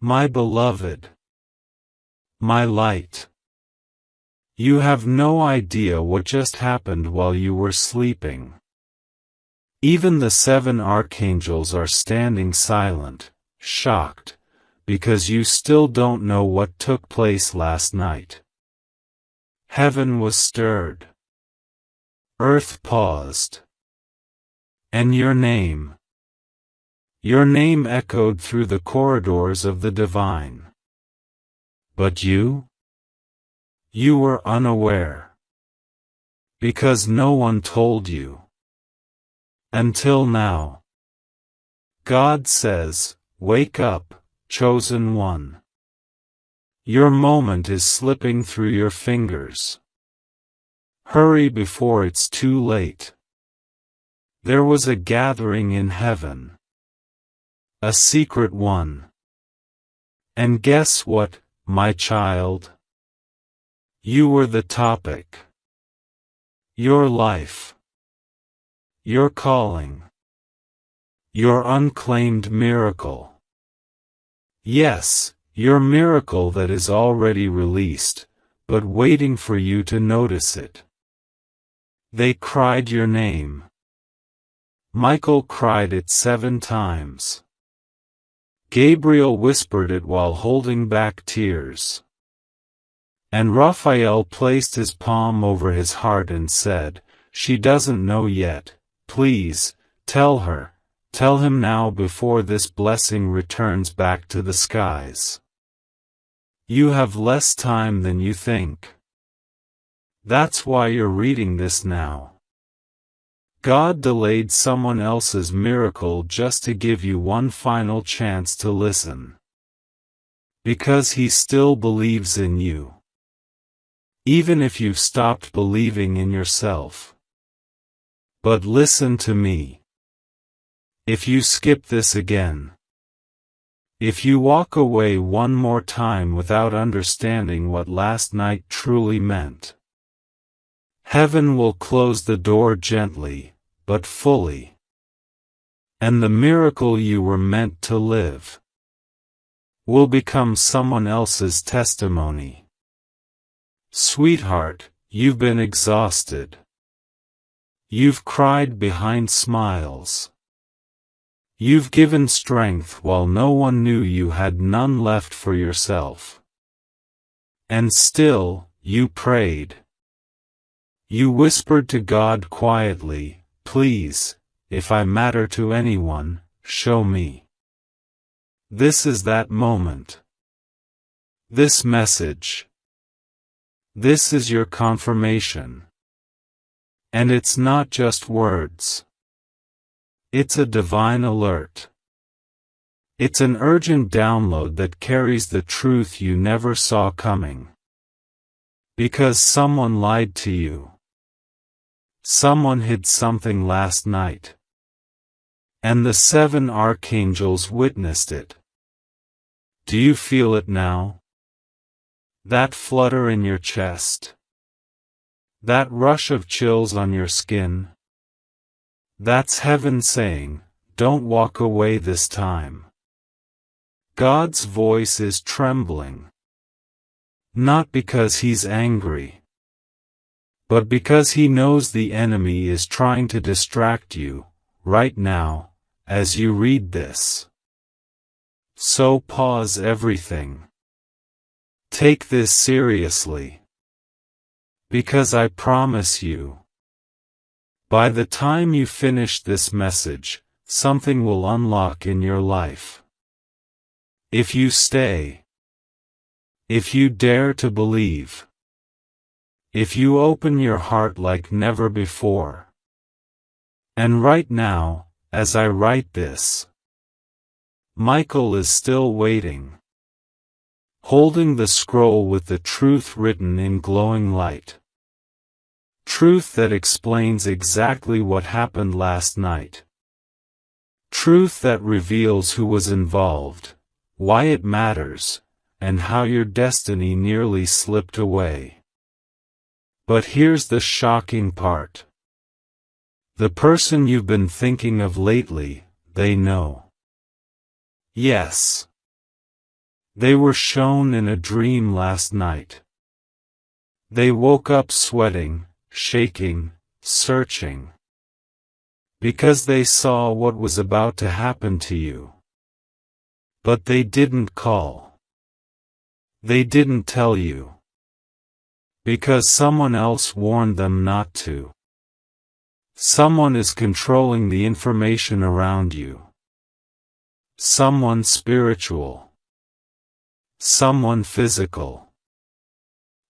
My beloved, my light. You have no idea what just happened while you were sleeping. Even the 7 archangels are standing silent, shocked, because you still don't know what took place last night. Heaven was stirred. Earth paused. And your name echoed through the corridors of the divine. But you were unaware. Because no one told you. Until now. God says, wake up, chosen one. Your moment is slipping through your fingers. Hurry before it's too late. There was a gathering in heaven. A secret one. And guess what, my child? You were the topic. Your life. Your calling. Your unclaimed miracle. Yes, your miracle that is already released, but waiting for you to notice it. They cried your name. Michael cried it 7 times. Gabriel whispered it while holding back tears. And Raphael placed his palm over his heart and said, she doesn't know yet, please, tell her, tell him now before this blessing returns back to the skies. You have less time than you think. That's why you're reading this now. God delayed someone else's miracle just to give you one final chance to listen. Because He still believes in you. Even if you've stopped believing in yourself. But listen to me. If you skip this again, if you walk away one more time without understanding what last night truly meant, heaven will close the door gently, but fully. And the miracle you were meant to live will become someone else's testimony. Sweetheart, you've been exhausted. You've cried behind smiles. You've given strength while no one knew you had none left for yourself. And still, you prayed. You whispered to God quietly, please, if I matter to anyone, show me. This is that moment. This message. This is your confirmation. And it's not just words. It's a divine alert. It's an urgent download that carries the truth you never saw coming. Because someone lied to you. Someone hid something last night. And the 7 archangels witnessed it. Do you feel it now? That flutter in your chest. That rush of chills on your skin. That's heaven saying, don't walk away this time. God's voice is trembling. Not because He's angry, but because He knows the enemy is trying to distract you, right now, as you read this. So pause everything. Take this seriously. Because I promise you, by the time you finish this message, something will unlock in your life. If you stay. If you dare to believe. If you open your heart like never before. And right now, as I write this, Michael is still waiting. Holding the scroll with the truth written in glowing light. Truth that explains exactly what happened last night. Truth that reveals who was involved, why it matters, and how your destiny nearly slipped away. But here's the shocking part. The person you've been thinking of lately, they know. Yes. They were shown in a dream last night. They woke up sweating, shaking, searching. Because they saw what was about to happen to you. But they didn't call. They didn't tell you. Because someone else warned them not to. Someone is controlling the information around you. Someone spiritual. Someone physical.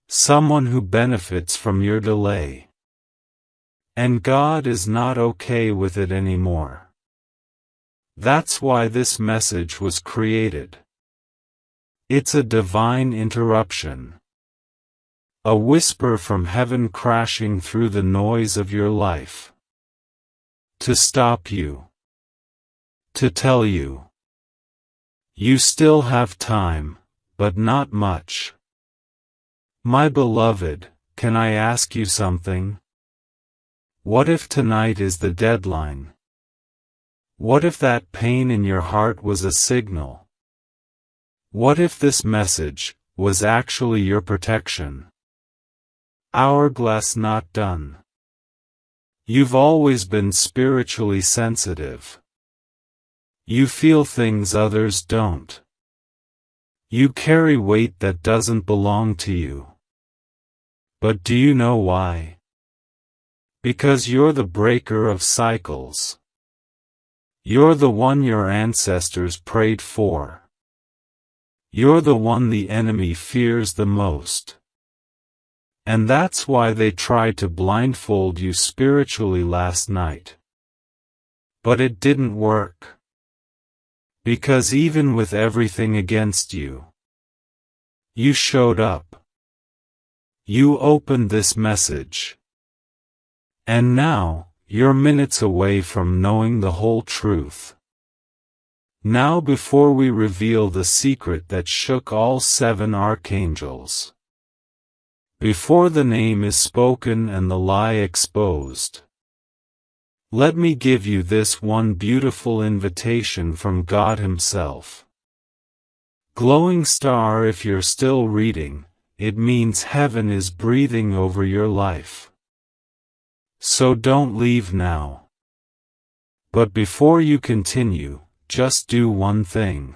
Someone who benefits from your delay. And God is not okay with it anymore. That's why this message was created. It's a divine interruption. A whisper from heaven crashing through the noise of your life. To stop you. To tell you. You still have time, but not much. My beloved, can I ask you something? What if tonight is the deadline? What if that pain in your heart was a signal? What if this message was actually your protection? Hourglass not done. You've always been spiritually sensitive. You feel things others don't. You carry weight that doesn't belong to you. But do you know why? Because you're the breaker of cycles. You're the one your ancestors prayed for. You're the one the enemy fears the most. And that's why they tried to blindfold you spiritually last night. But it didn't work. Because even with everything against you, you showed up. You opened this message. And now, you're minutes away from knowing the whole truth. Now before we reveal the secret that shook all 7 archangels. Before the name is spoken and the lie exposed. Let me give you this one beautiful invitation from God Himself. Glowing star, if you're still reading, it means heaven is breathing over your life. So don't leave now. But before you continue, just do one thing.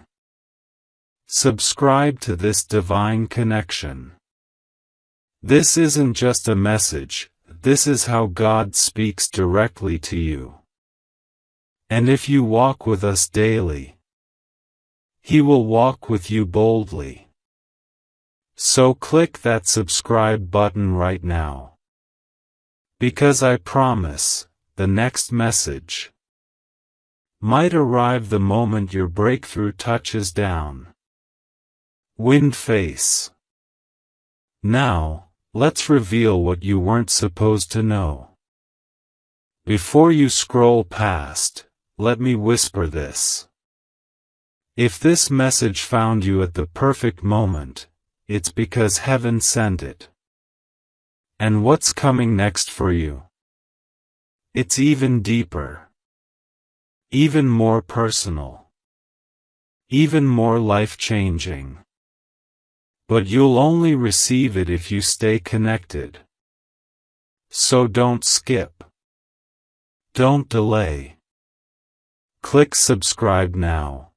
Subscribe to this divine connection. This isn't just a message, this is how God speaks directly to you. And if you walk with us daily, He will walk with you boldly. So click that subscribe button right now. Because I promise, the next message might arrive the moment your breakthrough touches down. Wind face. Now, let's reveal what you weren't supposed to know. Before you scroll past, let me whisper this. If this message found you at the perfect moment, it's because heaven sent it. And what's coming next for you? It's even deeper. Even more personal. Even more life-changing. But you'll only receive it if you stay connected. So don't skip. Don't delay. Click subscribe now.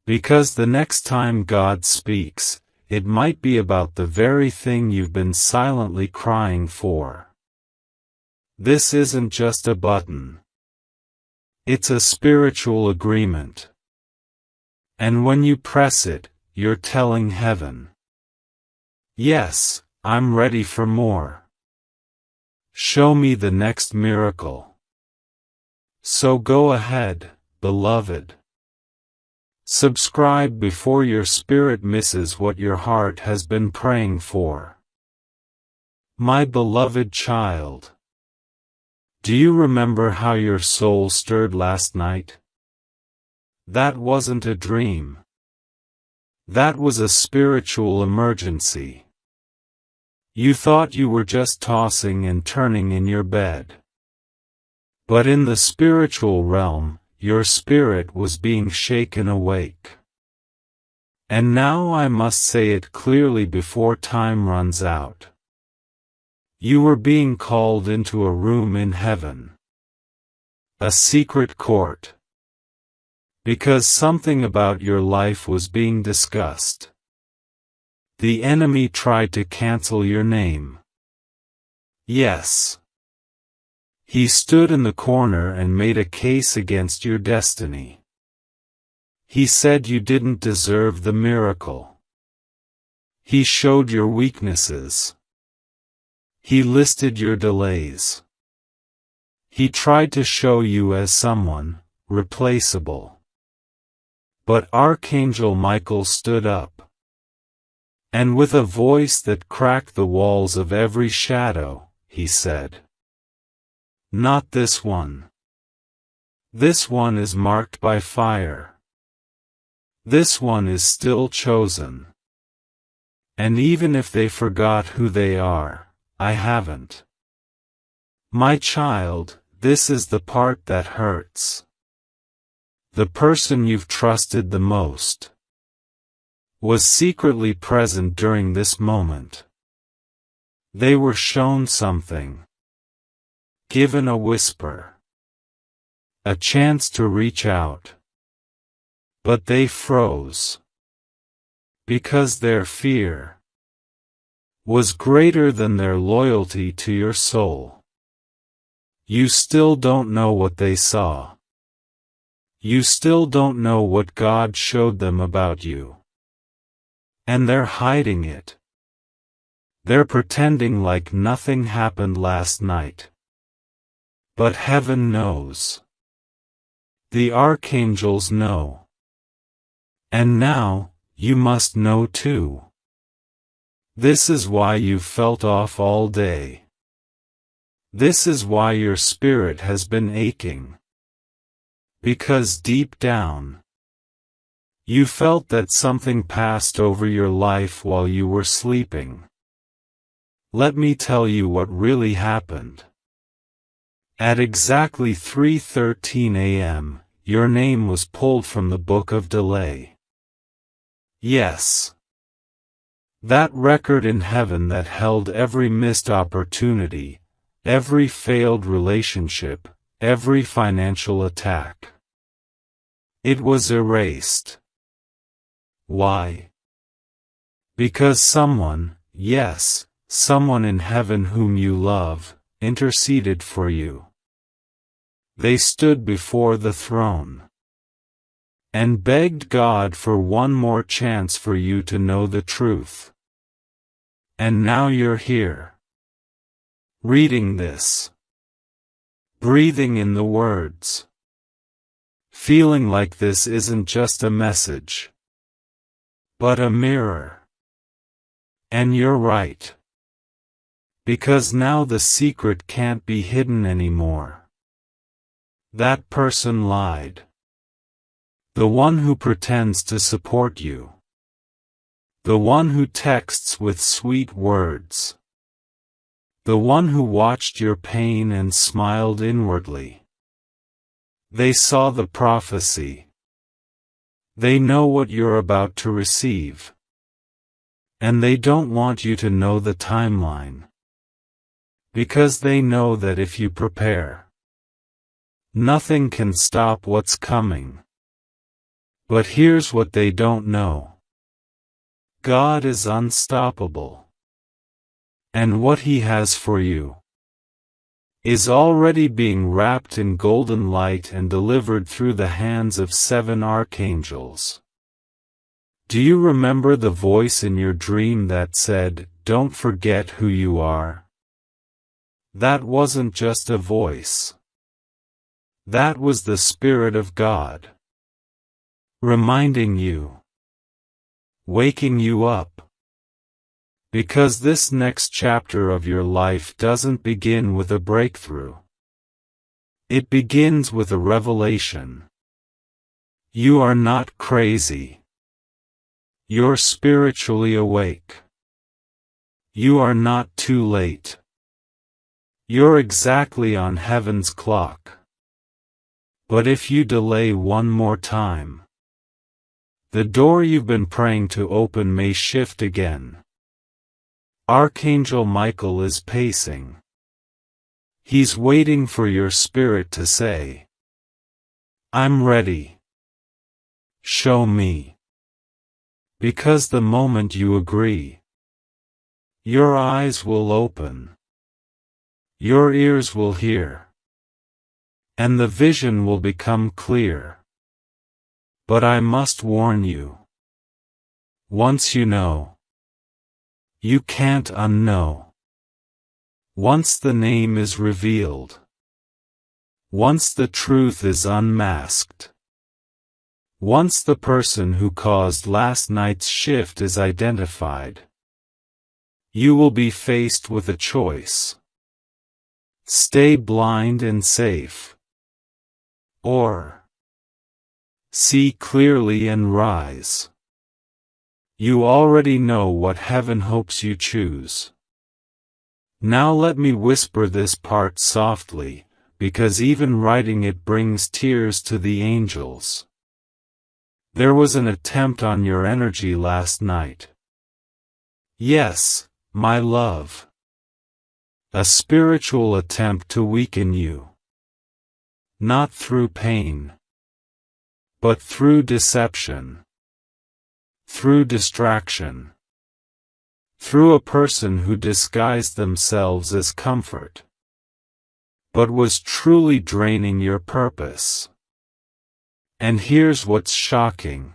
Because the next time God speaks, it might be about the very thing you've been silently crying for. This isn't just a button. It's a spiritual agreement. And when you press it, you're telling heaven, yes, I'm ready for more. Show me the next miracle. So go ahead, beloved. Subscribe before your spirit misses what your heart has been praying for. My beloved child. Do you remember how your soul stirred last night? That wasn't a dream. That was a spiritual emergency. You thought you were just tossing and turning in your bed. But in the spiritual realm, your spirit was being shaken awake. And now I must say it clearly before time runs out. You were being called into a room in heaven. A secret court. Because something about your life was being discussed. The enemy tried to cancel your name. Yes. He stood in the corner and made a case against your destiny. He said you didn't deserve the miracle. He showed your weaknesses. He listed your delays. He tried to show you as someone replaceable. But Archangel Michael stood up. And with a voice that cracked the walls of every shadow, he said, "Not this one. This one is marked by fire. This one is still chosen. And even if they forgot who they are, I haven't. My child, this is the part that hurts. The person you've trusted the most was secretly present during this moment. They were shown something, given a whisper, a chance to reach out. But they froze. Because their fear was greater than their loyalty to your soul. You still don't know what they saw. You still don't know what God showed them about you. And they're hiding it. They're pretending like nothing happened last night. But heaven knows. The archangels know. And now, you must know too. This is why you've felt off all day. This is why your spirit has been aching. Because deep down, you felt that something passed over your life while you were sleeping. Let me tell you what really happened. At exactly 3:13 a.m., your name was pulled from the book of delay. Yes. That record in heaven that held every missed opportunity, every failed relationship, every financial attack. It was erased. Why? Because someone, yes, someone in heaven whom you love, interceded for you. They stood before the throne and begged God for one more chance for you to know the truth. And now you're here, reading this, breathing in the words, feeling like this isn't just a message, but a mirror. And you're right. Because now the secret can't be hidden anymore. That person lied. The one who pretends to support you. The one who texts with sweet words. The one who watched your pain and smiled inwardly. They saw the prophecy. They know what you're about to receive. And they don't want you to know the timeline. Because they know that if you prepare, nothing can stop what's coming. But here's what they don't know. God is unstoppable. And what He has for you is already being wrapped in golden light and delivered through the hands of 7 archangels. Do you remember the voice in your dream that said, "Don't forget who you are"? That wasn't just a voice. That was the Spirit of God. Reminding you. Waking you up. Because this next chapter of your life doesn't begin with a breakthrough. It begins with a revelation. You are not crazy. You're spiritually awake. You are not too late. You're exactly on heaven's clock. But if you delay one more time, The door you've been praying to open may shift again. Archangel Michael is pacing. He's waiting for your spirit to say, "I'm ready. Show me." Because the moment you agree, your eyes will open, your ears will hear, and the vision will become clear. But I must warn you, once you know, you can't unknow. Once the name is revealed, once the truth is unmasked, once the person who caused last night's shift is identified, you will be faced with a choice. Stay blind and safe, or see clearly and rise. You already know what heaven hopes you choose. Now let me whisper this part softly, because even writing it brings tears to the angels. There was an attempt on your energy last night. Yes, my love. A spiritual attempt to weaken you. Not through pain, but through deception. Through distraction. Through a person who disguised themselves as comfort, but was truly draining your purpose. And here's what's shocking.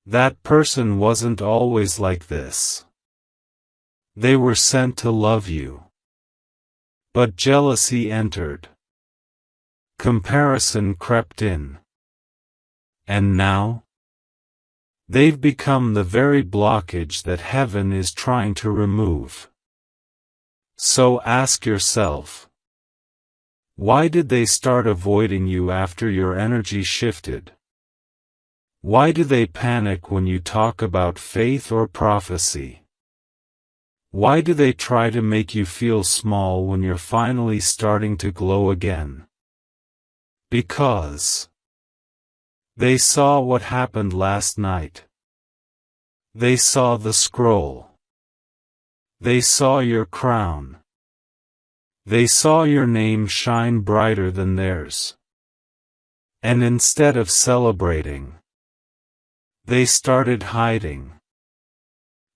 That person wasn't always like this. They were sent to love you. But jealousy entered. Comparison crept in. And now? They've become the very blockage that heaven is trying to remove. So ask yourself, why did they start avoiding you after your energy shifted? Why do they panic when you talk about faith or prophecy? Why do they try to make you feel small when you're finally starting to glow again? Because they saw what happened last night. They saw the scroll. They saw your crown. They saw your name shine brighter than theirs. And instead of celebrating, they started hiding.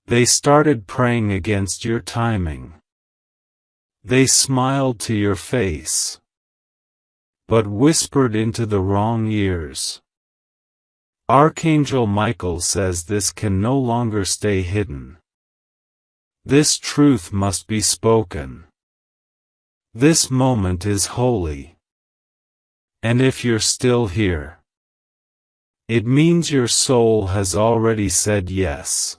They started praying against your timing. They smiled to your face, but whispered into the wrong ears. Archangel Michael says this can no longer stay hidden. This truth must be spoken. This moment is holy. And if you're still here, it means your soul has already said yes.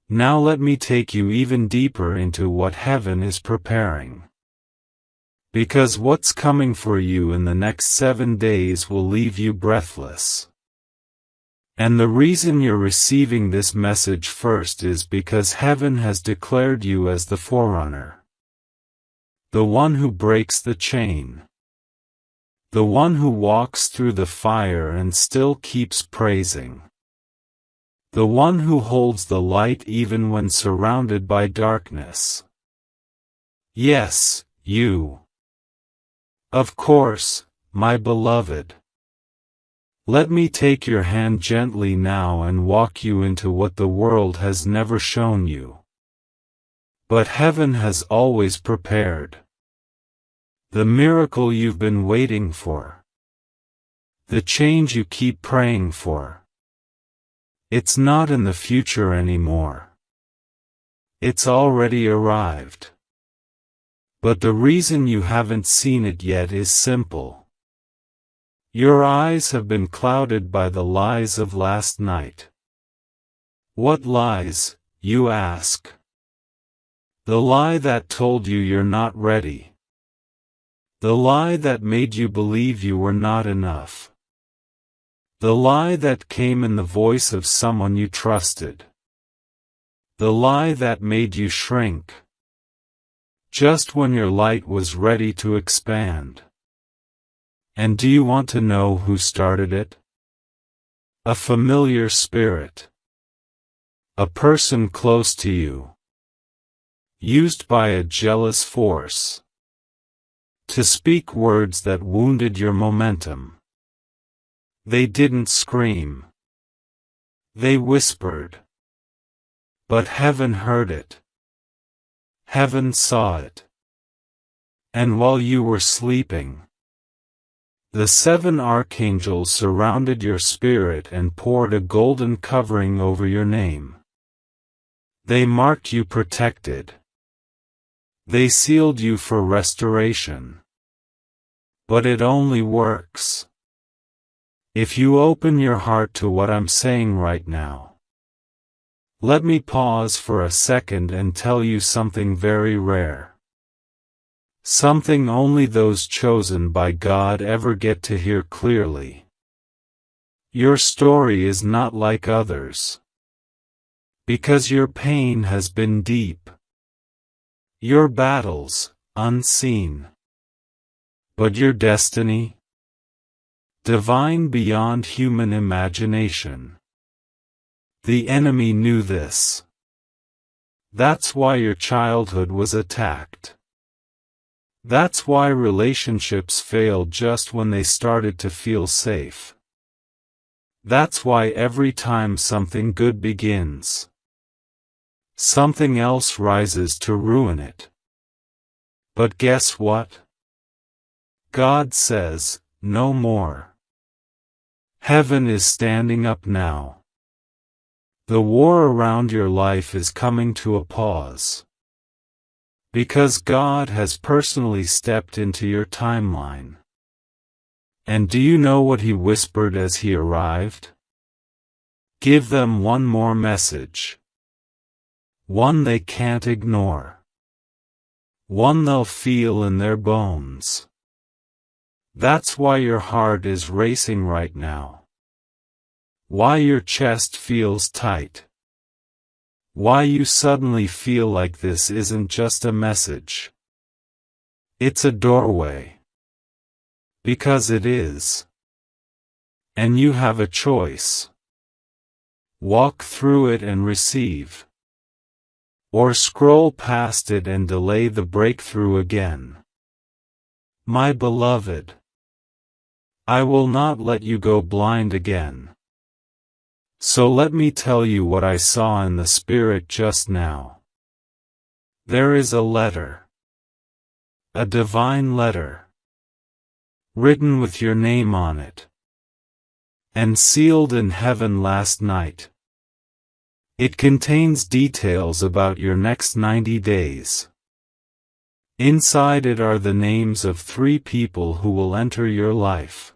Now let me take you even deeper into what heaven is preparing. Because what's coming for you in the next 7 days will leave you breathless. And the reason you're receiving this message first is because heaven has declared you as the forerunner. The one who breaks the chain. The one who walks through the fire and still keeps praising. The one who holds the light even when surrounded by darkness. Yes, you. Of course, my beloved. Let me take your hand gently now and walk you into what the world has never shown you. But heaven has always prepared. The miracle you've been waiting for. The change you keep praying for. It's not in the future anymore. It's already arrived. But the reason you haven't seen it yet is simple. Your eyes have been clouded by the lies of last night. What lies, you ask? The lie that told you you're not ready. The lie that made you believe you were not enough. The lie that came in the voice of someone you trusted. The lie that made you shrink. Just when your light was ready to expand. And do you want to know who started it? A familiar spirit. A person close to you. Used by a jealous force. To speak words that wounded your momentum. They didn't scream. They whispered. But heaven heard it. Heaven saw it. And while you were sleeping, the 7 archangels surrounded your spirit and poured a golden covering over your name. They marked you protected. They sealed you for restoration. But it only works if you open your heart to what I'm saying right now. Let me pause for a second and tell you something very rare. Something only those chosen by God ever get to hear clearly. Your story is not like others. Because your pain has been deep. Your battles, unseen. But your destiny? Divine beyond human imagination. The enemy knew this. That's why your childhood was attacked. That's why relationships failed just when they started to feel safe. That's why every time something good begins, something else rises to ruin it. But guess what? God says, no more. Heaven is standing up now. The war around your life is coming to a pause. Because God has personally stepped into your timeline. And do you know what He whispered as He arrived? Give them one more message. One they can't ignore. One they'll feel in their bones. That's why your heart is racing right now. Why your chest feels tight. Why you suddenly feel like this isn't just a message. It's a doorway. Because it is. And you have a choice. Walk through it and receive. Or scroll past it and delay the breakthrough again. My beloved, I will not let you go blind again. So let me tell you what I saw in the Spirit just now. There is a letter. A divine letter. Written with your name on it. And sealed in heaven last night. It contains details about your next 90 days. Inside it are the names of 3 people who will enter your life.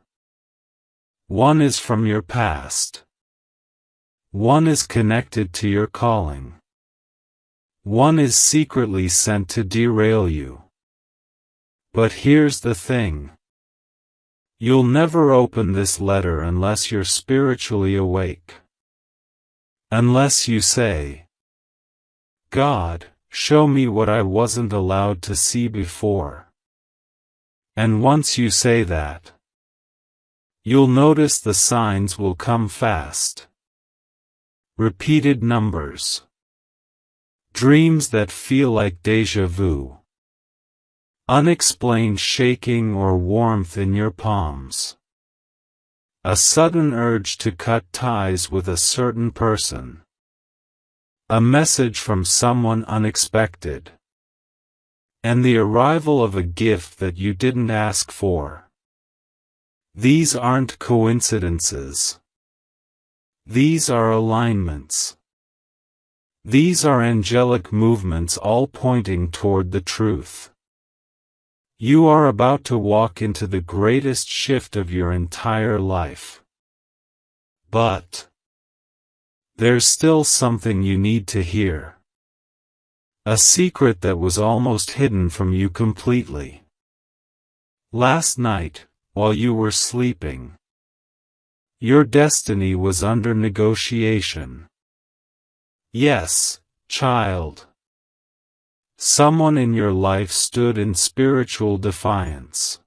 One is from your past. One is connected to your calling. One is secretly sent to derail you. But here's the thing. You'll never open this letter unless you're spiritually awake. Unless you say, God, show me what I wasn't allowed to see before. And once you say that, you'll notice the signs will come fast. Repeated numbers. Dreams that feel like déjà vu. Unexplained shaking or warmth in your palms. A sudden urge to cut ties with a certain person. A message from someone unexpected. And the arrival of a gift that you didn't ask for. These aren't coincidences. These are alignments. These are angelic movements all pointing toward the truth. You are about to walk into the greatest shift of your entire life. But there's still something you need to hear. A secret that was almost hidden from you completely. Last night, while you were sleeping, your destiny was under negotiation. Yes, child. Someone in your life stood in spiritual defiance.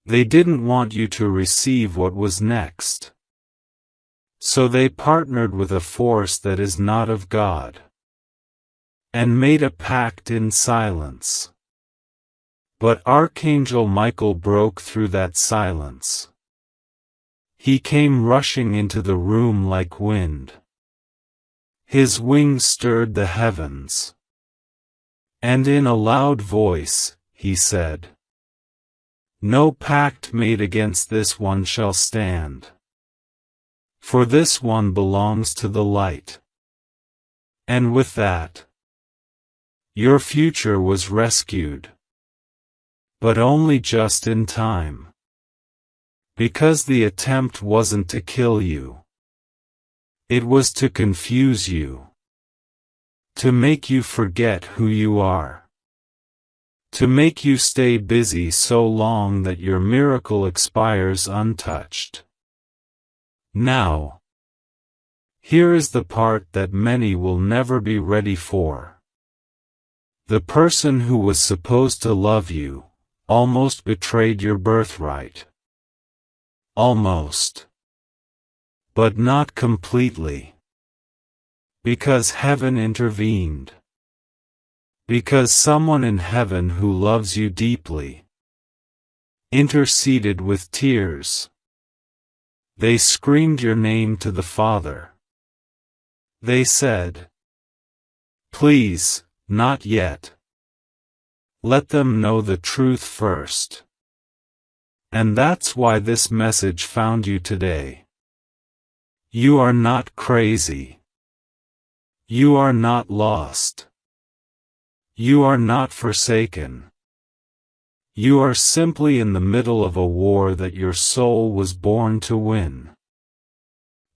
They didn't want you to receive what was next. So they partnered with a force that is not of God, and made a pact in silence. But Archangel Michael broke through that silence. He came rushing into the room like wind. His wings stirred the heavens. And in a loud voice, he said, "No pact made against this one shall stand. For this one belongs to the light." And with that, your future was rescued. But only just in time. Because the attempt wasn't to kill you. It was to confuse you. To make you forget who you are. To make you stay busy so long that your miracle expires untouched. Now, here is the part that many will never be ready for. The person who was supposed to love you almost betrayed your birthright. Almost. But not completely. Because heaven intervened. Because someone in heaven who loves you deeply interceded with tears. They screamed your name to the Father. They said, "Please, not yet. Let them know the truth first." And that's why this message found you today. You are not crazy. You are not lost. You are not forsaken. You are simply in the middle of a war that your soul was born to win.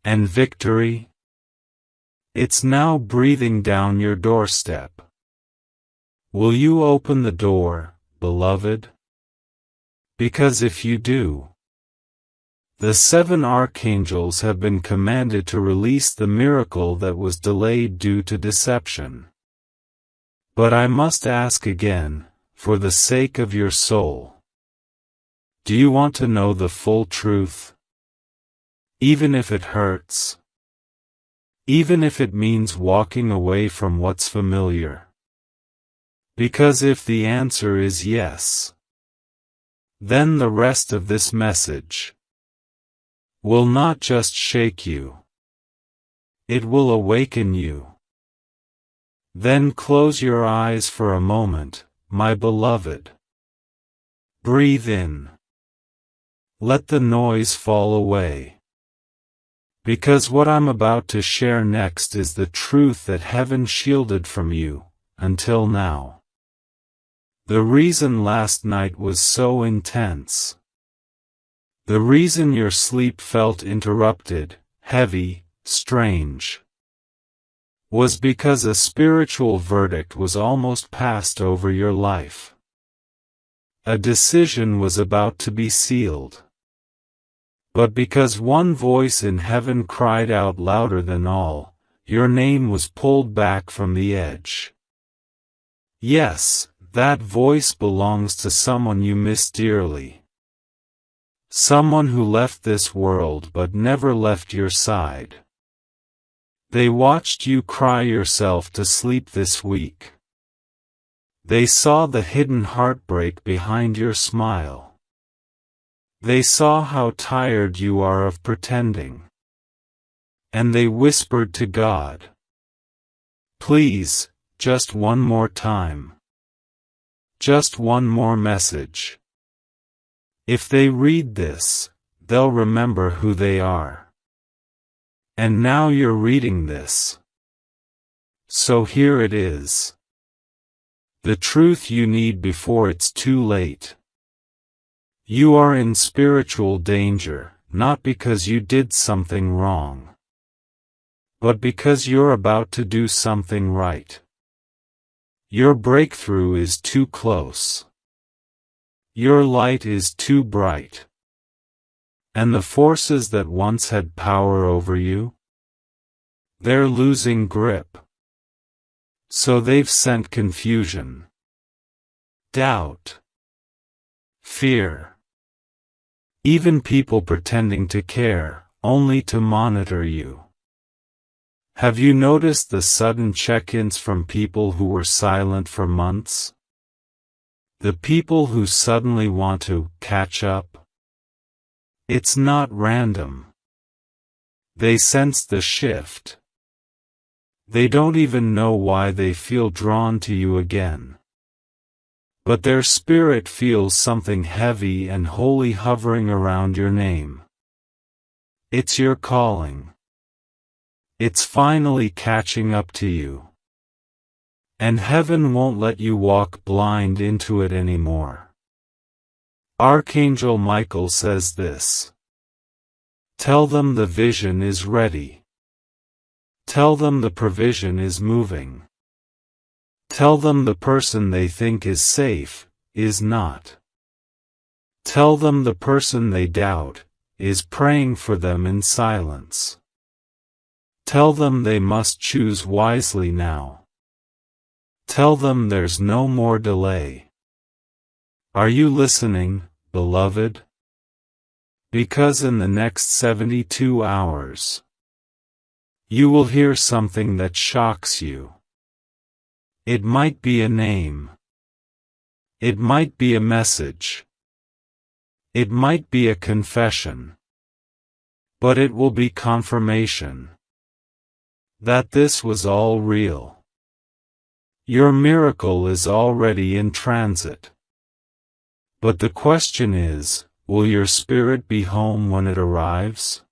And victory? It's now breathing down your doorstep. Will you open the door, beloved? Because if you do, the 7 archangels have been commanded to release the miracle that was delayed due to deception. But I must ask again, for the sake of your soul. Do you want to know the full truth? Even if it hurts? Even if it means walking away from what's familiar? Because if the answer is yes, then the rest of this message will not just shake you. It will awaken you. Then close your eyes for a moment, my beloved. Breathe in. Let the noise fall away. Because what I'm about to share next is the truth that heaven shielded from you, until now. The reason last night was so intense. The reason your sleep felt interrupted, heavy, strange, was because a spiritual verdict was almost passed over your life. A decision was about to be sealed. But because one voice in heaven cried out louder than all, your name was pulled back from the edge. Yes, that voice belongs to someone you miss dearly. Someone who left this world but never left your side. They watched you cry yourself to sleep this week. They saw the hidden heartbreak behind your smile. They saw how tired you are of pretending. And they whispered to God, "Please, just one more time. Just one more message. If they read this, they'll remember who they are." And now you're reading this. So here it is. The truth you need before it's too late. You are in spiritual danger, not because you did something wrong, but because you're about to do something right. Your breakthrough is too close. Your light is too bright. And the forces that once had power over you, they're losing grip. So they've sent confusion, doubt, fear. Even people pretending to care, only to monitor you. Have you noticed the sudden check-ins from people who were silent for months? The people who suddenly want to catch up? It's not random. They sense the shift. They don't even know why they feel drawn to you again. But their spirit feels something heavy and holy hovering around your name. It's your calling. It's finally catching up to you. And heaven won't let you walk blind into it anymore. Archangel Michael says this. Tell them the vision is ready. Tell them the provision is moving. Tell them the person they think is safe, is not. Tell them the person they doubt, is praying for them in silence. Tell them they must choose wisely now. Tell them there's no more delay. Are you listening, beloved? Because in the next 72 hours, you will hear something that shocks you. It might be a name. It might be a message. It might be a confession. But it will be confirmation that this was all real. Your miracle is already in transit. But the question is, will your spirit be home when it arrives?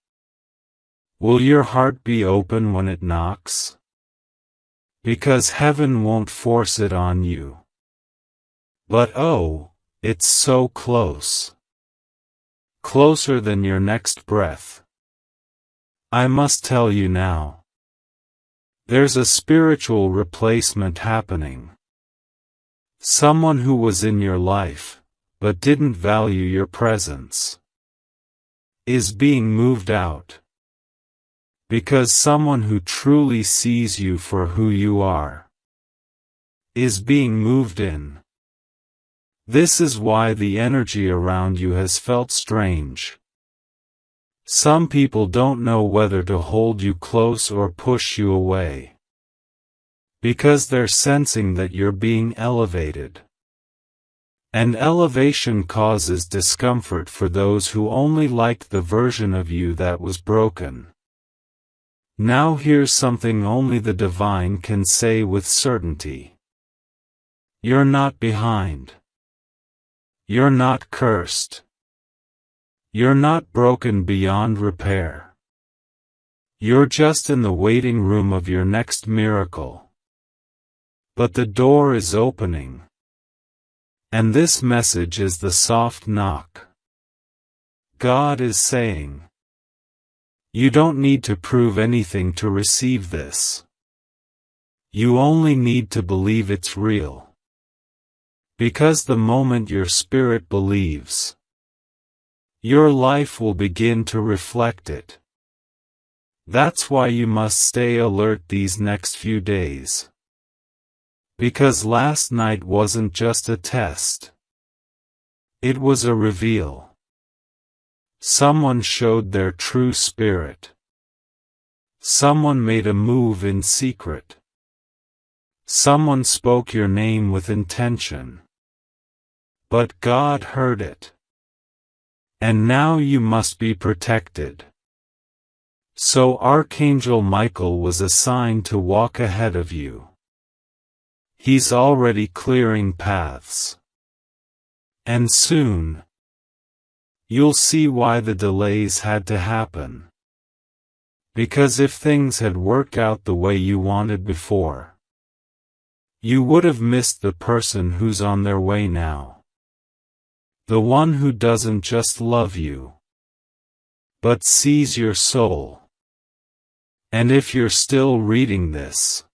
Will your heart be open when it knocks? Because heaven won't force it on you. But oh, it's so close. Closer than your next breath. I must tell you now. There's a spiritual replacement happening. Someone who was in your life, but didn't value your presence, is being moved out. Because someone who truly sees you for who you are, is being moved in. This is why the energy around you has felt strange. Some people don't know whether to hold you close or push you away. Because they're sensing that you're being elevated. And elevation causes discomfort for those who only liked the version of you that was broken. Now here's something only the divine can say with certainty. You're not behind. You're not cursed. You're not broken beyond repair. You're just in the waiting room of your next miracle. But the door is opening. And this message is the soft knock. God is saying, you don't need to prove anything to receive this. You only need to believe it's real. Because the moment your spirit believes, your life will begin to reflect it. That's why you must stay alert these next few days. Because last night wasn't just a test. It was a reveal. Someone showed their true spirit. Someone made a move in secret. Someone spoke your name with intention. But God heard it. And now you must be protected. So Archangel Michael was assigned to walk ahead of you. He's already clearing paths. And soon, you'll see why the delays had to happen. Because if things had worked out the way you wanted before, you would have missed the person who's on their way now. The one who doesn't just love you, but sees your soul. And if you're still reading this,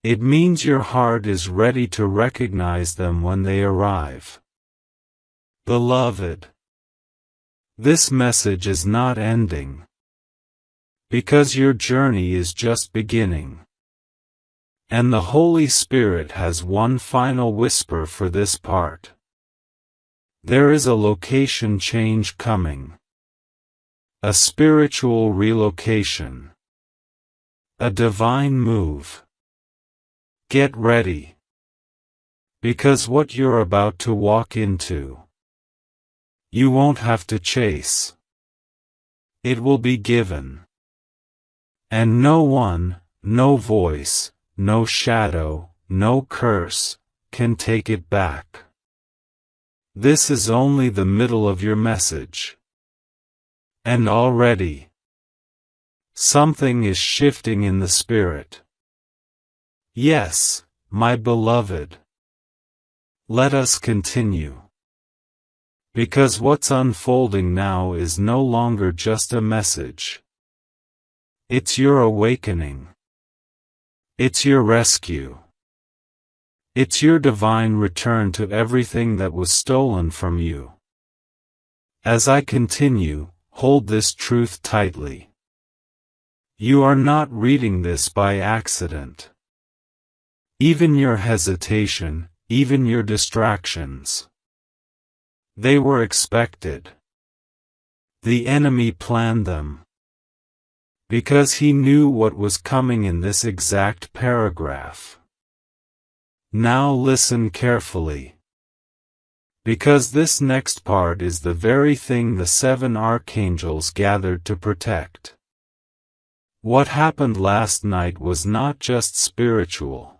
it means your heart is ready to recognize them when they arrive. Beloved, this message is not ending. Because your journey is just beginning. And the Holy Spirit has one final whisper for this part. There is a location change coming. A spiritual relocation. A divine move. Get ready. Because what you're about to walk into, you won't have to chase. It will be given. And no one, no voice, no shadow, no curse, can take it back. This is only the middle of your message. And already, something is shifting in the spirit. Yes, my beloved. Let us continue. Because what's unfolding now is no longer just a message. It's your awakening. It's your rescue. It's your divine return to everything that was stolen from you. As I continue, hold this truth tightly. You are not reading this by accident. Even your hesitation, even your distractions, they were expected. The enemy planned them. Because he knew what was coming in this exact paragraph. Now listen carefully. Because this next part is the very thing the 7 archangels gathered to protect. What happened last night was not just spiritual.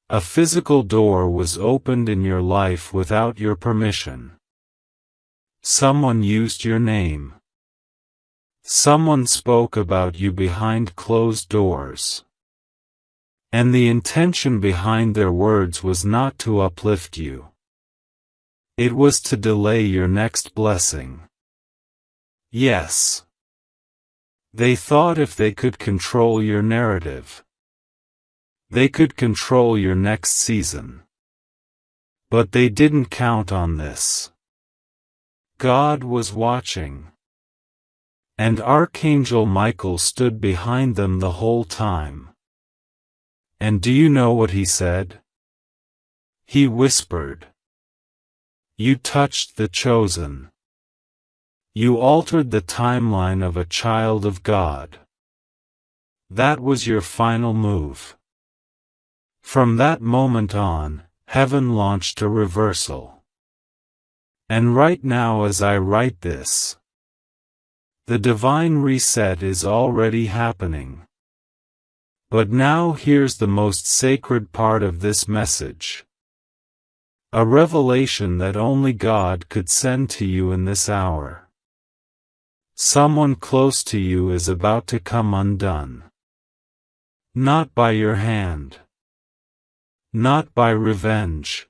A physical door was opened in your life without your permission. Someone used your name. Someone spoke about you behind closed doors. And the intention behind their words was not to uplift you. It was to delay your next blessing. Yes. They thought if they could control your narrative, they could control your next season. But they didn't count on this. God was watching. And Archangel Michael stood behind them the whole time. And do you know what he said? He whispered. You touched the chosen. You altered the timeline of a child of God. That was your final move. From that moment on, heaven launched a reversal. And right now as I write this, the divine reset is already happening. But now here's the most sacred part of this message. A revelation that only God could send to you in this hour. Someone close to you is about to come undone. Not by your hand. Not by revenge.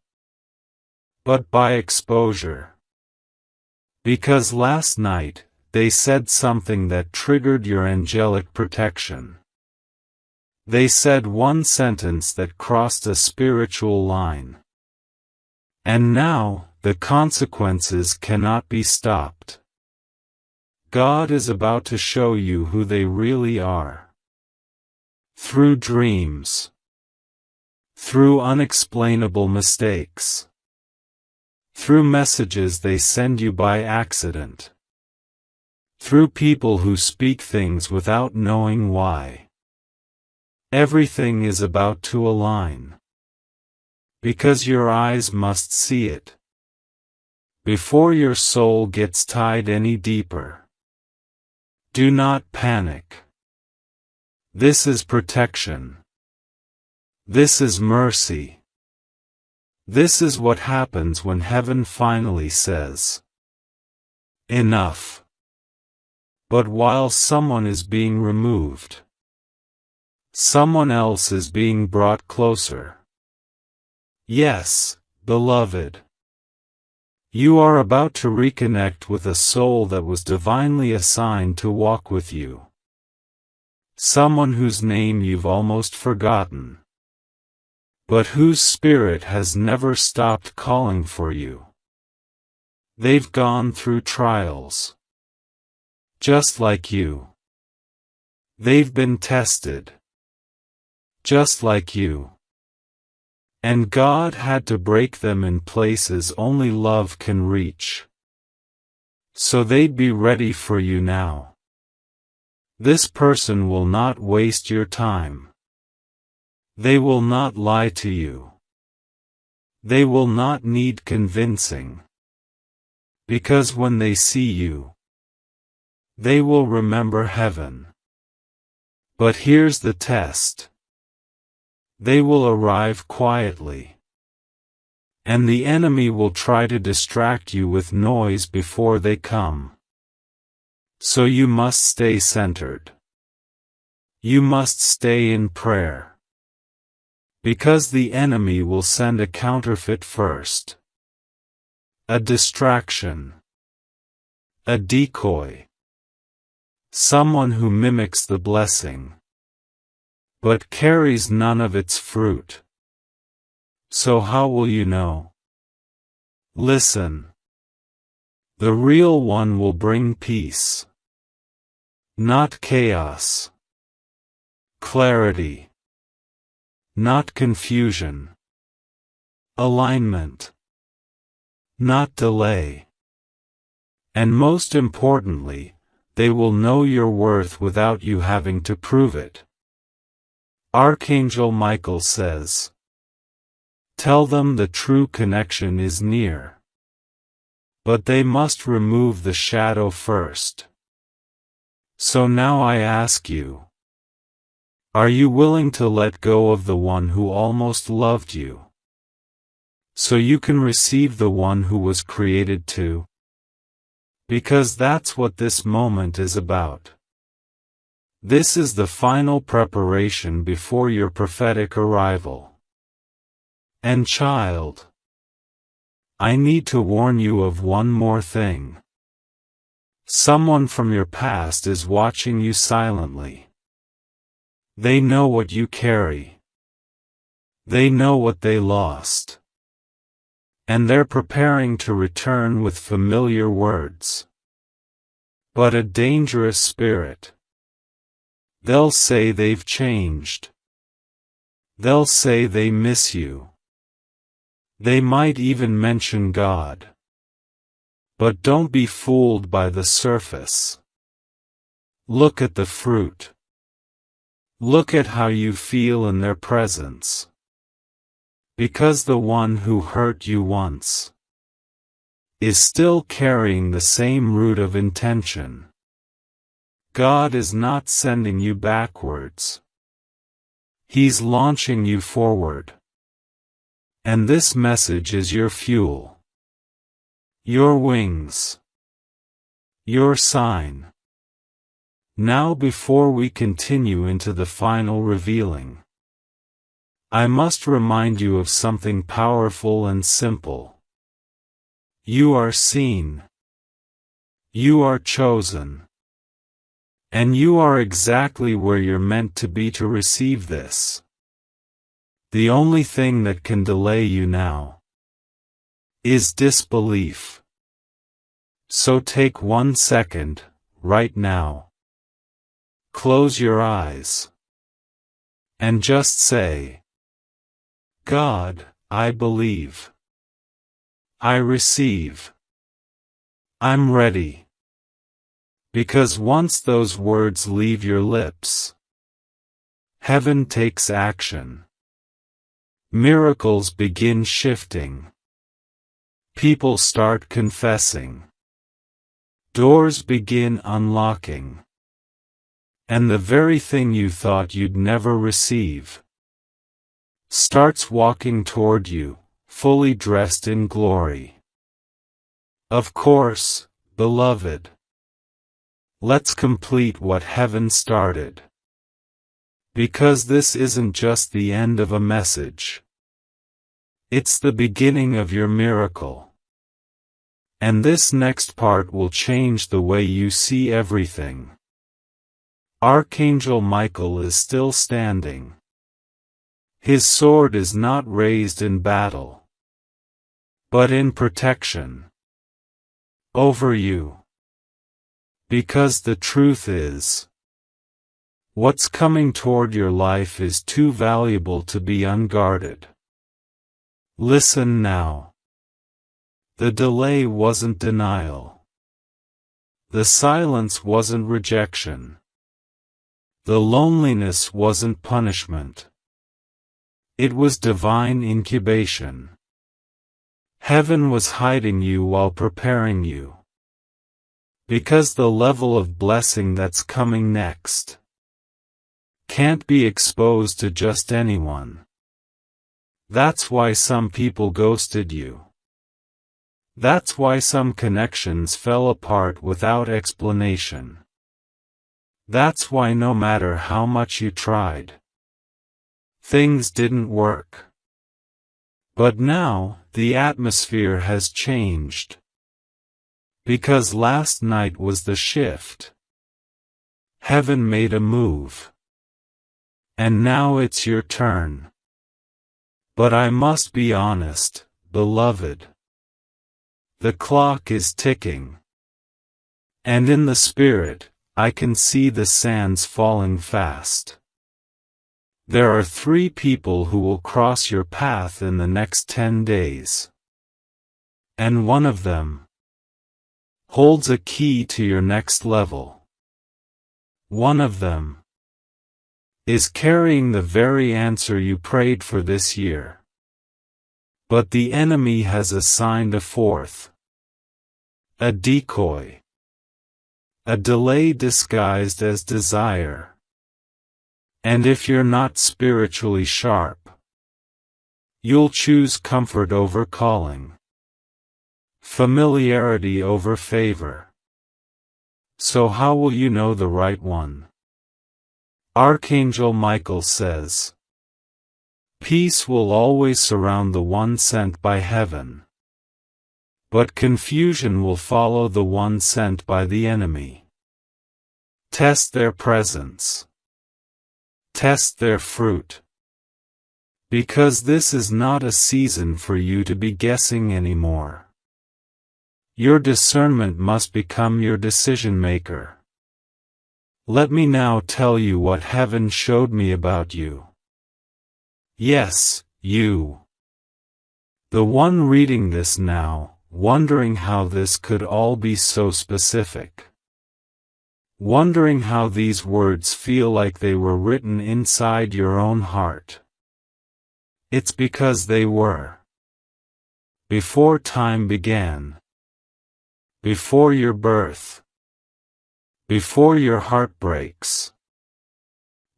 But by exposure. Because last night, they said something that triggered your angelic protection. They said one sentence that crossed a spiritual line. And now, the consequences cannot be stopped. God is about to show you who they really are. Through dreams. Through unexplainable mistakes. Through messages they send you by accident. Through people who speak things without knowing why. Everything is about to align. Because your eyes must see it. Before your soul gets tied any deeper. Do not panic. This is protection. This is mercy. This is what happens when heaven finally says, enough. But while someone is being removed, someone else is being brought closer. Yes, beloved. You are about to reconnect with a soul that was divinely assigned to walk with you. Someone whose name you've almost forgotten. But whose spirit has never stopped calling for you. They've gone through trials. Just like you. They've been tested. Just like you. And God had to break them in places only love can reach. So they'd be ready for you now. This person will not waste your time. They will not lie to you. They will not need convincing. Because when they see you, they will remember heaven. But here's the test. They will arrive quietly. And the enemy will try to distract you with noise before they come. So you must stay centered. You must stay in prayer. Because the enemy will send a counterfeit first. A distraction. A decoy. Someone who mimics the blessing, but carries none of its fruit. So how will you know? Listen. The real one will bring peace. Not chaos. Clarity. Not confusion. Alignment. Not delay. And most importantly, they will know your worth without you having to prove it. Archangel Michael says, "Tell them the true connection is near. But they must remove the shadow first." So now I ask you, are you willing to let go of the one who almost loved you, so you can receive the one who was created to? Because that's what this moment is about. This is the final preparation before your prophetic arrival. And child, I need to warn you of one more thing. Someone from your past is watching you silently. They know what you carry. They know what they lost. And they're preparing to return with familiar words. But a dangerous spirit. They'll say they've changed. They'll say they miss you. They might even mention God. But don't be fooled by the surface. Look at the fruit. Look at how you feel in their presence. Because the one who hurt you once is still carrying the same root of intention. God is not sending you backwards. He's launching you forward. And this message is your fuel. Your wings. Your sign. Now before we continue into the final revealing, I must remind you of something powerful and simple. You are seen. You are chosen. And you are exactly where you're meant to be to receive this. The only thing that can delay you now is disbelief. So take 1 second, right now. Close your eyes. And just say, God, I believe. I receive. I'm ready. Because once those words leave your lips, heaven takes action. Miracles begin shifting. People start confessing. Doors begin unlocking. And the very thing you thought you'd never receive starts walking toward you, fully dressed in glory. Of course, beloved. Let's complete what heaven started. Because this isn't just the end of a message. It's the beginning of your miracle. And this next part will change the way you see everything. Archangel Michael is still standing. His sword is not raised in battle, but in protection over you. Because the truth is, what's coming toward your life is too valuable to be unguarded. Listen now. The delay wasn't denial. The silence wasn't rejection. The loneliness wasn't punishment. It was divine incubation. Heaven was hiding you while preparing you. Because the level of blessing that's coming next can't be exposed to just anyone. That's why some people ghosted you. That's why some connections fell apart without explanation. That's why no matter how much you tried, things didn't work. But now, the atmosphere has changed. Because last night was the shift. Heaven made a move. And now it's your turn. But I must be honest, beloved. The clock is ticking. And in the spirit, I can see the sands falling fast. There are 3 people who will cross your path in the next 10 days. And one of them holds a key to your next level. One of them is carrying the very answer you prayed for this year. But the enemy has assigned a 4th. A decoy. A delay disguised as desire. And if you're not spiritually sharp, you'll choose comfort over calling. Familiarity over favor. So how will you know the right one? Archangel Michael says, peace will always surround the one sent by heaven. But confusion will follow the one sent by the enemy. Test their presence. Test their fruit. Because this is not a season for you to be guessing anymore. Your discernment must become your decision maker. Let me now tell you what heaven showed me about you. Yes, you. The one reading this now, wondering how this could all be so specific. Wondering how these words feel like they were written inside your own heart. It's because they were. Before time began. Before your birth. Before your heartbreaks.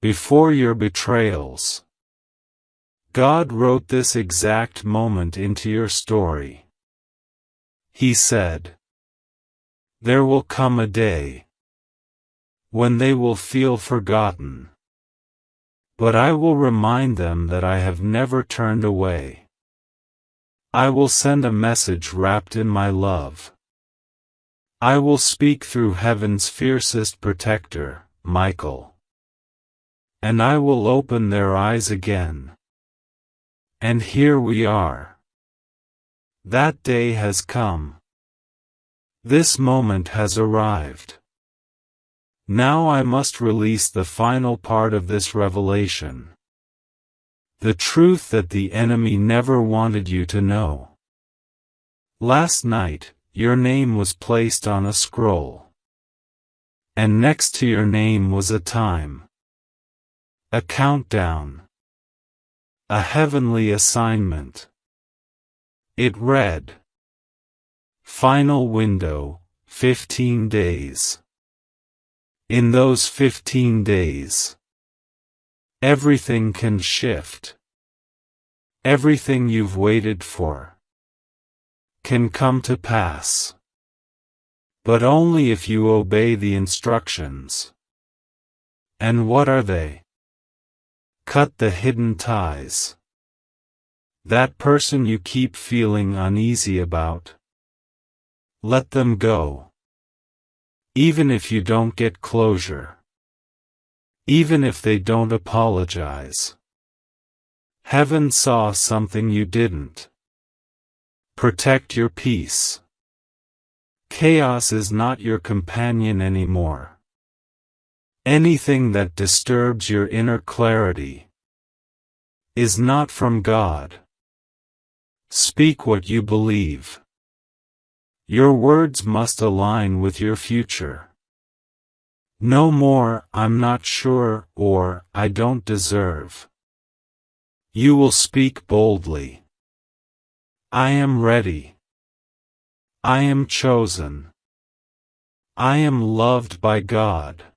Before your betrayals. God wrote this exact moment into your story. He said, there will come a day when they will feel forgotten. But I will remind them that I have never turned away. I will send a message wrapped in my love. I will speak through heaven's fiercest protector, Michael. And I will open their eyes again. And here we are. That day has come. This moment has arrived. Now I must release the final part of this revelation. The truth that the enemy never wanted you to know. Last night, your name was placed on a scroll. And next to your name was a time. A countdown. A heavenly assignment. It read, final window, 15 days. In those 15 days, everything can shift. Everything you've waited for can come to pass. But only if you obey the instructions. And what are they? Cut the hidden ties. That person you keep feeling uneasy about. Let them go. Even if you don't get closure. Even if they don't apologize. Heaven saw something you didn't. Protect your peace. Chaos is not your companion anymore. Anything that disturbs your inner clarity is not from God. Speak what you believe. Your words must align with your future. No more, "I'm not sure," or "I don't deserve." You will speak boldly. "I am ready. I am chosen. I am loved by God."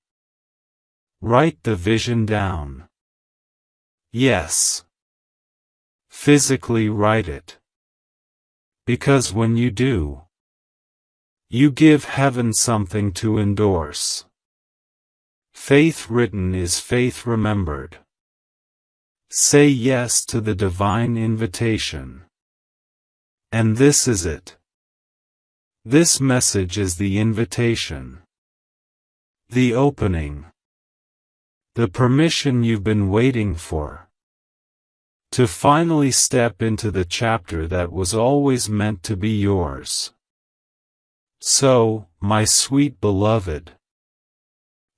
Write the vision down. Yes. Physically write it. Because when you do, you give heaven something to endorse. Faith written is faith remembered. Say yes to the divine invitation. And this is it. This message is the invitation. The opening. The permission you've been waiting for. To finally step into the chapter that was always meant to be yours. So, my sweet beloved,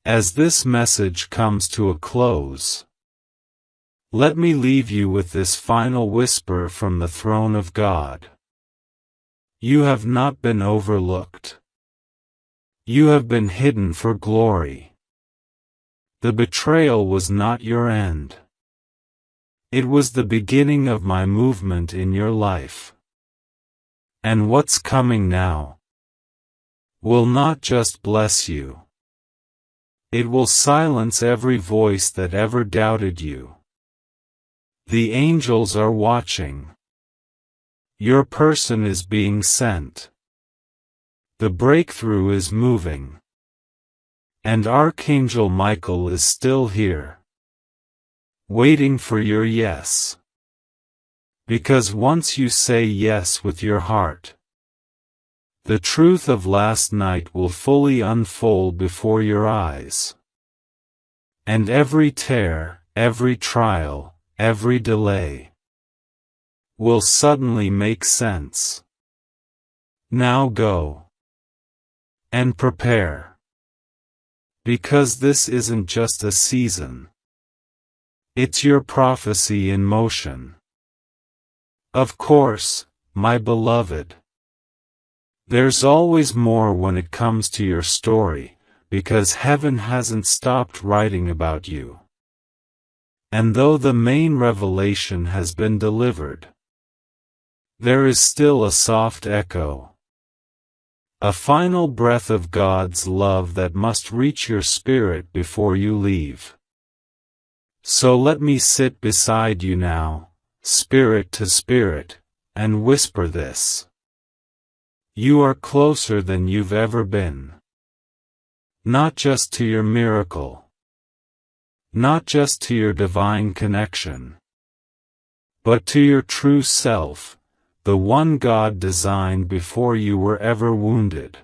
as this message comes to a close, let me leave you with this final whisper from the throne of God. You have not been overlooked. You have been hidden for glory. The betrayal was not your end. It was the beginning of my movement in your life. And what's coming now will not just bless you. It will silence every voice that ever doubted you. The angels are watching. Your person is being sent. The breakthrough is moving. And Archangel Michael is still here, waiting for your yes. Because once you say yes with your heart, the truth of last night will fully unfold before your eyes. And every tear, every trial, every delay will suddenly make sense. Now go and prepare. Because this isn't just a season. It's your prophecy in motion. Of course, my beloved, there's always more when it comes to your story, because heaven hasn't stopped writing about you. And though the main revelation has been delivered, there is still a soft echo. A final breath of God's love that must reach your spirit before you leave. So let me sit beside you now, spirit to spirit, and whisper this. You are closer than you've ever been. Not just to your miracle. Not just to your divine connection. But to your true self, the one God designed before you were ever wounded.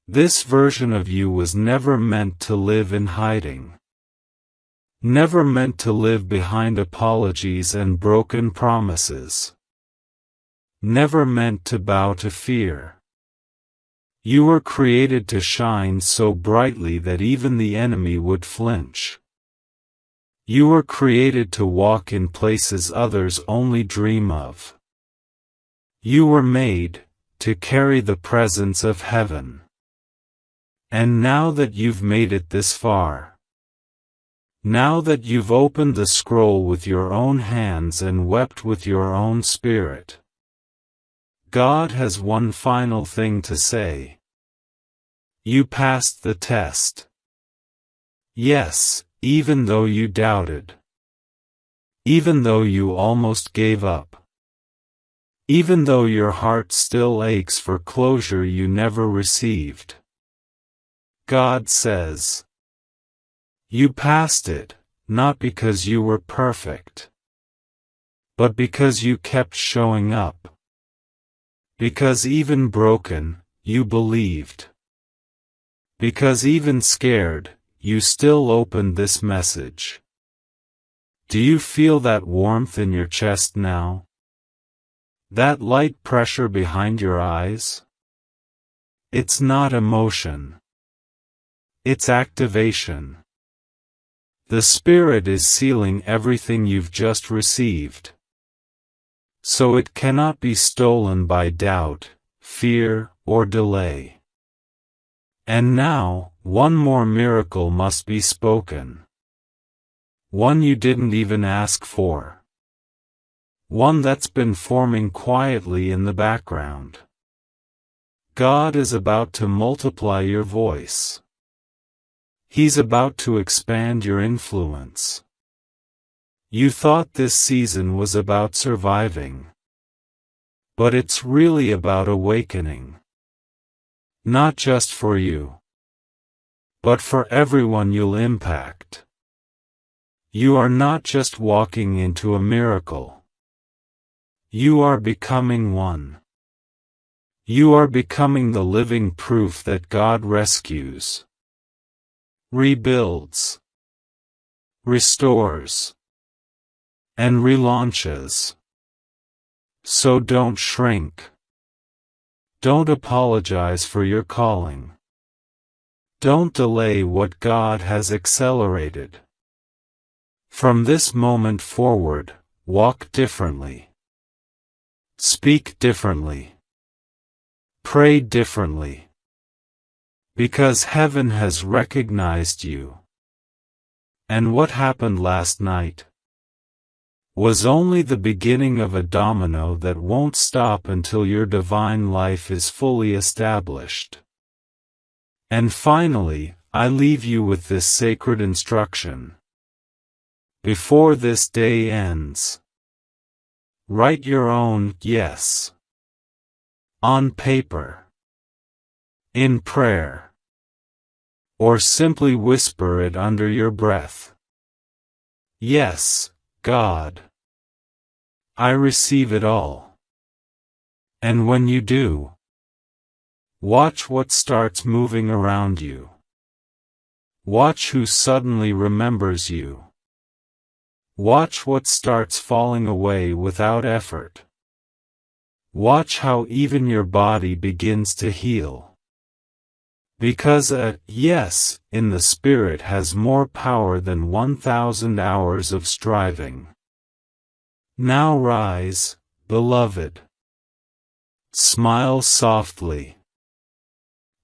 This version of you was never meant to live in hiding. Never meant to live behind apologies and broken promises. Never meant to bow to fear. You were created to shine so brightly that even the enemy would flinch. You were created to walk in places others only dream of. You were made to carry the presence of heaven. And now that you've made it this far, now that you've opened the scroll with your own hands and wept with your own spirit, God has one final thing to say. You passed the test. Yes, even though you doubted. Even though you almost gave up. Even though your heart still aches for closure you never received. God says, you passed it, not because you were perfect, but because you kept showing up. Because even broken, you believed. Because even scared, you still opened this message. Do you feel that warmth in your chest now? That light pressure behind your eyes? It's not emotion. It's activation. The Spirit is sealing everything you've just received. So it cannot be stolen by doubt, fear, or delay. And now, one more miracle must be spoken. One you didn't even ask for. One that's been forming quietly in the background. God is about to multiply your voice. He's about to expand your influence. You thought this season was about surviving. But it's really about awakening. Not just for you, but for everyone you'll impact. You are not just walking into a miracle. You are becoming one. You are becoming the living proof that God rescues, rebuilds, restores, and relaunches. So don't shrink. Don't apologize for your calling. Don't delay what God has accelerated. From this moment forward, walk differently. Speak differently. Pray differently. Because heaven has recognized you. And what happened last night was only the beginning of a domino that won't stop until your divine life is fully established. And finally, I leave you with this sacred instruction. Before this day ends, write your own yes on paper, in prayer, or simply whisper it under your breath. Yes, God, I receive it all. And when you do, watch what starts moving around you. Watch who suddenly remembers you. Watch what starts falling away without effort. Watch how even your body begins to heal. Because a yes in the Spirit has more power than 1,000 hours of striving. Now rise, beloved. Smile softly.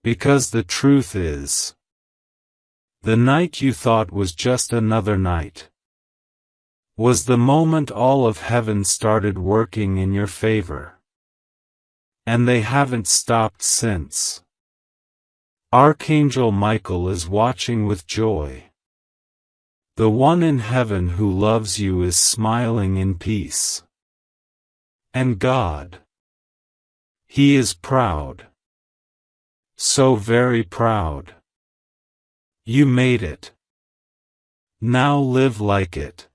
Because the truth is, the night you thought was just another night was the moment all of heaven started working in your favor. And they haven't stopped since. Archangel Michael is watching with joy. The one in heaven who loves you is smiling in peace. And God, He is proud. So very proud. You made it. Now live like it.